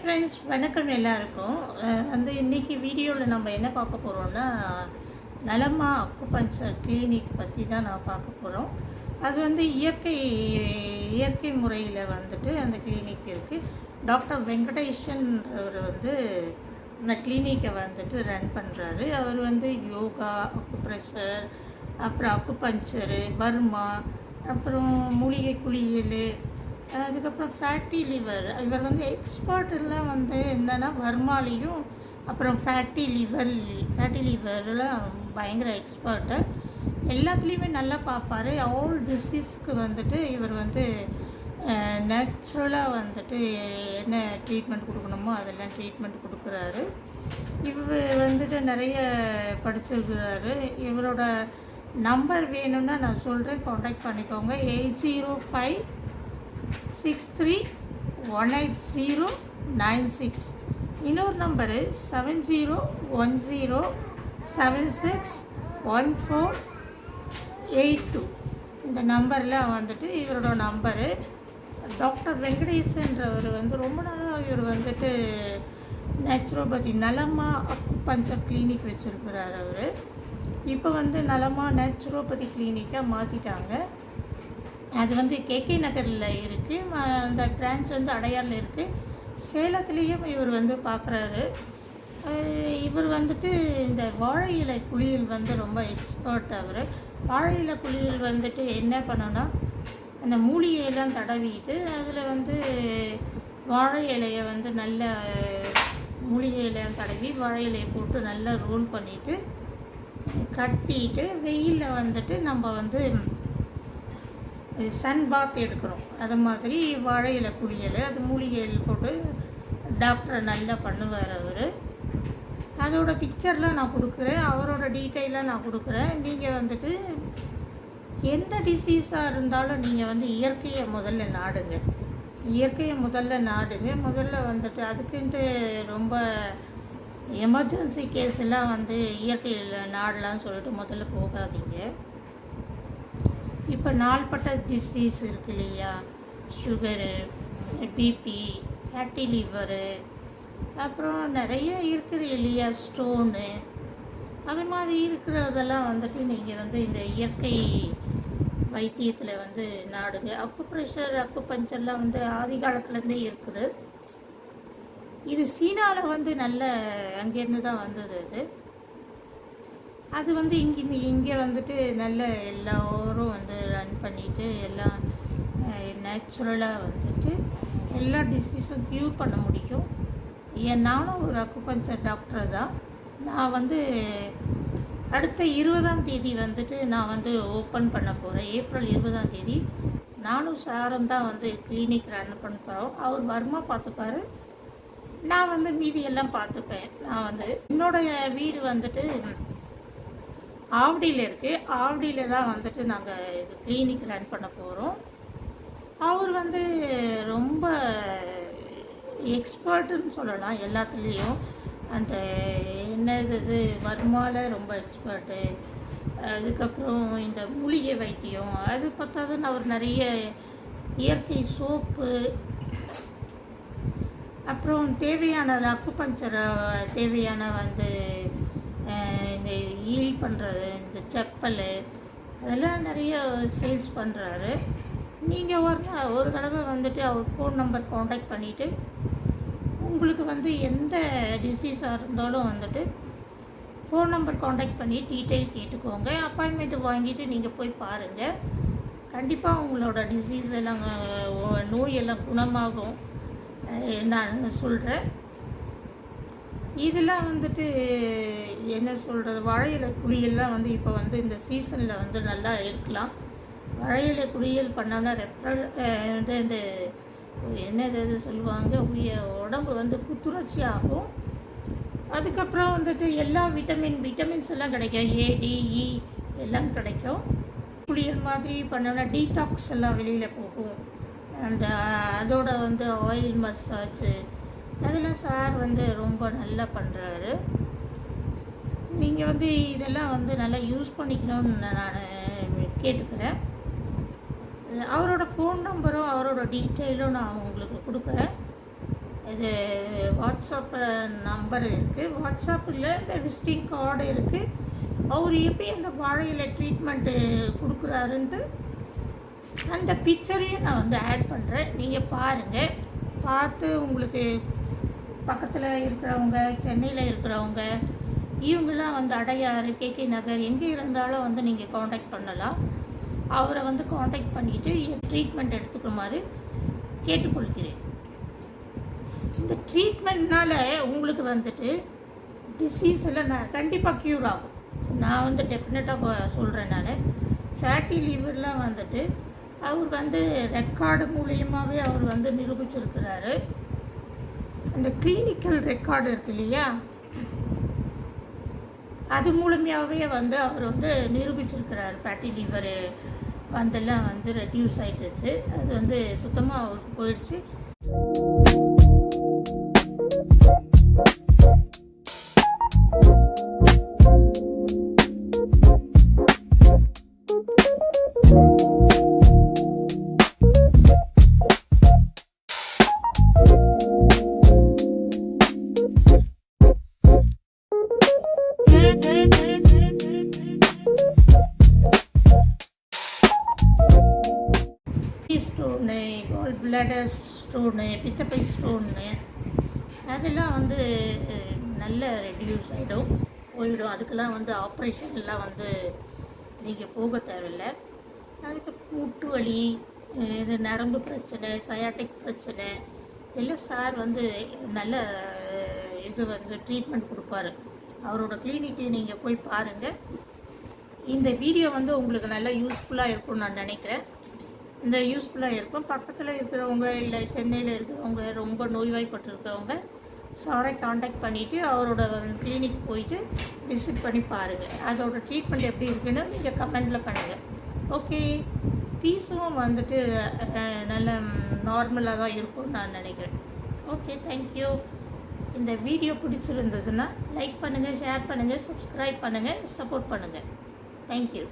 Friends, வணக்கம் எல்லாருக்கும். இன்றைக்கி வீடியோவில் நம்ம என்ன பார்க்க போகிறோம்னா, நலமா அக்குபஞ்சர் கிளினிக் பற்றி தான் நான் பார்க்க போகிறோம். அது இயற்கை முறையில் அந்த கிளினிக் இருக்குது. டாக்டர் வெங்கடேஷன்றவர் இந்த கிளினிக்கை ரன் பண்ணுறாரு. அவர் யோகா, அக்குப்ரெஷர், அப்புறம் அக்குபஞ்சரு, பர்மா, அப்புறம் மூலிகை குளியல், அதுக்கப்புறம் ஃபேட்டி லிவர். இவர் எக்ஸ்பர்ட் எல்லாம் என்னென்னா வர்மாலையும் அப்புறம் ஃபேட்டி லிவர்லாம் பயங்கர எக்ஸ்பர்ட்டு. எல்லாத்துலேயுமே நல்லா பார்ப்பார். ஆல் டிசீஸ்க்கு இவர் நேச்சுரலாக என்ன ட்ரீட்மெண்ட் கொடுக்கணுமோ அதெல்லாம் ட்ரீட்மெண்ட் கொடுக்குறாரு. இவர் நிறைய படிச்சிருக்கிறாரு. இவரோட நம்பர் வேணும்னா நான் சொல்கிறேன், காண்டாக்ட் பண்ணிக்கோங்க. 80563180996. இன்னொரு நம்பரு 7010761482. இந்த நம்பரில் இவரோட நம்பரு. டாக்டர் வெங்கடேசன்றவர் ரொம்ப நாளாக இவர் நேச்சுரோபதி நலமா அக்குபஞ்சர் கிளினிக் வச்சுருக்கிறார். அவர் இப்போ நலமா நேச்சுரோபதி கிளினிக்காக மாற்றிட்டாங்க. அது கேகே நகரில் இருக்குது. அந்த பிரான்ச் அடையாரில் இருக்குது. சேலத்துலேயும் இவர் பார்க்குறாரு. இவர் இந்த வாழை இலை குளியல் ரொம்ப எக்ஸ்பர்ட். அவர் வாழை இலை குளியல் என்ன பண்ணோன்னா, அந்த மூலிகையெல்லாம் தடவிட்டு அதில் வாழை இலையை நல்ல மூலிகை இலையம் தடவி வாழை இலையை போட்டு நல்லா ரோல் பண்ணிவிட்டு கட்டிட்டு வெயிலில் நம்ம சன் பாத் எடுக்கணும். அது மாதிரி வாழை இலை குளியல், அது மூலிகையில் போட்டு டாக்டரை நல்லா பண்ணுவார் அவர். அதோட பிக்சர்லாம் நான் கொடுக்குறேன், அவரோட டீட்டெயிலாக நான் கொடுக்குறேன். நீங்கள் எந்த டிசீஸாக இருந்தாலும் நீங்கள் இயற்கையை முதல்ல நாடுங்க. முதல்ல அதுக்குன்ட்டு ரொம்ப எமர்ஜென்சி கேஸ் எல்லாம் இயற்கையில் நாடலான்னு சொல்லிட்டு முதல்ல போகாதீங்க. இப்போ நாள்பட்ட டிசீஸ் இருக்கு இல்லையா, சுகரு, பிபி, ஃபேட்டி லிவரு, அப்புறம் நிறைய இருக்குது இல்லையா, ஸ்டோனு, அது மாதிரி இருக்கிறதெல்லாம் நீங்கள் இந்த இயற்கை வைத்தியத்தில் நாடுங்க. அக்குப்ரெஷர், அக்குபஞ்சர்லாம் ஆதி காலத்துலேருந்தே இருக்குது. இது சீனாவில் நல்ல அங்கேருந்து தான் வந்தது. அது இங்கே நல்ல எல்லோரும் ரன் பண்ணிவிட்டு எல்லாம் நேச்சுரலாக எல்லா டிசீஸும் க்யூர் பண்ண முடியும். நானும் ஒரு அக்குபஞ்சர் டாக்டர் தான். நான் அடுத்த 20ஆம் தேதி நான் ஓப்பன் பண்ண போகிறேன். ஏப்ரல் 20ஆம் தேதி நானும் சாரும் தான் கிளினிக் ரன் பண்ண போகிறோம். அவர் வர்மா பார்த்துப்பார், நான் மீதியெல்லாம் பார்த்துப்பேன். நான் என்னோடய வீடு ஆவடியில் இருக்குது. ஆவடியில் தான் நாங்கள் இது கிளினிக் ரன் பண்ண போகிறோம். அவர் ரொம்ப எக்ஸ்பர்ட்டுன்னு சொல்லலாம் எல்லாத்துலேயும். அந்த இது வர்மாவில் ரொம்ப எக்ஸ்பர்ட்டு. அதுக்கப்புறம் இந்த மூலிகை வைத்தியம், அது பார்த்தாதுன்னு அவர் நிறைய இயற்கை சோப்பு, அப்புறம் தேவையானது அக்குபஞ்சர் தேவையான இந்த ஈல் பண்ணுறது, இந்த செப்பல், அதெல்லாம் நிறைய சேல்ஸ் பண்ணுறாரு. நீங்கள் ஒரு தடவை அவர் ஃபோன் நம்பர் காண்டாக்ட் பண்ணிவிட்டு உங்களுக்கு எந்த டிசீஸாக இருந்தாலும் ஃபோன் நம்பர் காண்டாக்ட் பண்ணி டீட்டெயில் கேட்டுக்கோங்க. அப்பாயின்மெண்ட்டு வாங்கிட்டு நீங்கள் போய் பாருங்கள். கண்டிப்பாக உங்களோட டிசீஸ் எல்லாம் நோயெல்லாம் குணமாகும் நான் சொல்கிறேன். இதெல்லாம் என்ன சொல்கிறது, வாழை இலை குளியல்லாம் இப்போ இந்த சீசனில் நல்லா இருக்கலாம். வாழை இலை குளியல் பண்ணோன்னா ரெப்ரல் இந்த என்னது சொல்லுவாங்க, உடம்பு புத்துணர்ச்சி ஆகும். அதுக்கப்புறம் எல்லா விட்டமின்ஸ் எல்லாம் கிடைக்கும். ADE எல்லாம் கிடைக்கும். குளியல் மாதிரி பண்ணோன்னா டீடாக்ஸ் எல்லாம் வெளியில் போகும். அதோட ஆயில் மசாஜு அதெல்லாம் சார் ரொம்ப நல்லா பண்ணுறாரு. நீங்கள் இதெல்லாம் நல்லா யூஸ் பண்ணிக்கணும்னு நான் கேட்டுக்கிறேன். அவரோட ஃபோன் நம்பரும் அவரோட டீட்டெயிலும் நான் உங்களுக்கு கொடுக்குறேன். இது வாட்ஸ்அப் நம்பர் இருக்குது, வாட்ஸ்அப்பில் இந்த விசிட்டிங் கார்டு இருக்குது. அவர் எப்படி அந்த வாழை இலை ட்ரீட்மெண்ட்டு கொடுக்குறாருன்ட்டு அந்த பிக்சரையும் நான் வந்து ஆட் பண்ணுறேன். நீங்கள் பாருங்கள், பார்த்து உங்களுக்கு பக்கத்தில் இருக்கிறவங்க, சென்னையில் இருக்கிறவங்க, இவங்கெல்லாம் வந்து அடையாறு, கேகே நகர் எங்கே இருந்தாலும் வந்து நீங்கள் காண்டாக்ட் பண்ணலாம். அவரை வந்து காண்டாக்ட் பண்ணிவிட்டு ட்ரீட்மெண்ட் எடுத்துக்குமாறு கேட்டுக்கொள்கிறேன். இந்த ட்ரீட்மெண்ட்னால் உங்களுக்கு வந்துட்டு டிசீஸ் எல்லாம் நான் கண்டிப்பாக க்யூர் ஆகும். நான் வந்து டெஃபினட்டாக சொல்கிறேன். நான் ஃபேட்டி லிவர்லாம் வந்துட்டு அவர் வந்து ரெக்கார்டு மூலியமாகவே அவர் வந்து நிரூபிச்சிருக்கிறாரு. அந்த கிளினிக்கல் ரெக்கார்டு இருக்கு இல்லையா, அது மூலமாகவே வந்து அவர் வந்து நிரூபிச்சிருக்கிறார். ஃபேட்டி லிவரு வந்தெல்லாம் வந்து ரெடியூஸ் ஆகிடுச்சு, அது வந்து சுத்தமாக அவருக்கு போயிடுச்சு. ஸ்டோனு, கால் பிளாடர் ஸ்டோனு, பித்தப்பை ஸ்டோனு, அதெல்லாம் வந்து நல்ல ரெடியூஸ் ஆகிடும், போயிடும். அதுக்கெல்லாம் வந்து ஆப்ரேஷன்லாம் வந்து நீங்கள் போக தேவையில்லை. அதுக்கு மூட்டு வலி, இது நரம்பு பிரச்சனை, சயாட்டிக் பிரச்சனை, இதெல்லாம் சார் வந்து நல்ல இது வந்து ட்ரீட்மெண்ட் கொடுப்பாரு. அவரோட கிளினிக்கு நீங்கள் போய் பாருங்கள். இந்த வீடியோ வந்து உங்களுக்கு நல்லா யூஸ்ஃபுல்லாக இருக்கும்னு நான் நினைக்கிறேன். இந்த யூஸ்ஃபுல்லாக இருக்கும். பக்கத்தில் இருக்கிறவங்க இல்லை சென்னையில் இருக்கிறவங்க, ரொம்ப நோய்வாய்ப்பட்டு இருக்கிறவங்க சாரை காண்டாக்ட் பண்ணிவிட்டு அவரோட கிளினிக் போயிட்டு விசிட் பண்ணி பாருங்கள். அதோட ட்ரீட்மெண்ட் எப்படி இருக்குன்னு நீங்கள் கமெண்டில் பண்ணுங்கள். ஓகே, ஃபீஸும் வந்துட்டு நல்ல நார்மலாக தான் இருக்கும்னு நான் நினைக்கிறேன். Okay, thank you. இந்த வீடியோ பிடிச்சிருந்ததுன்னா லைக் பண்ணுங்கள், ஷேர் பண்ணுங்கள், சப்ஸ்கிரைப் பண்ணுங்கள், சப்போர்ட் பண்ணுங்கள். தேங்க்யூ.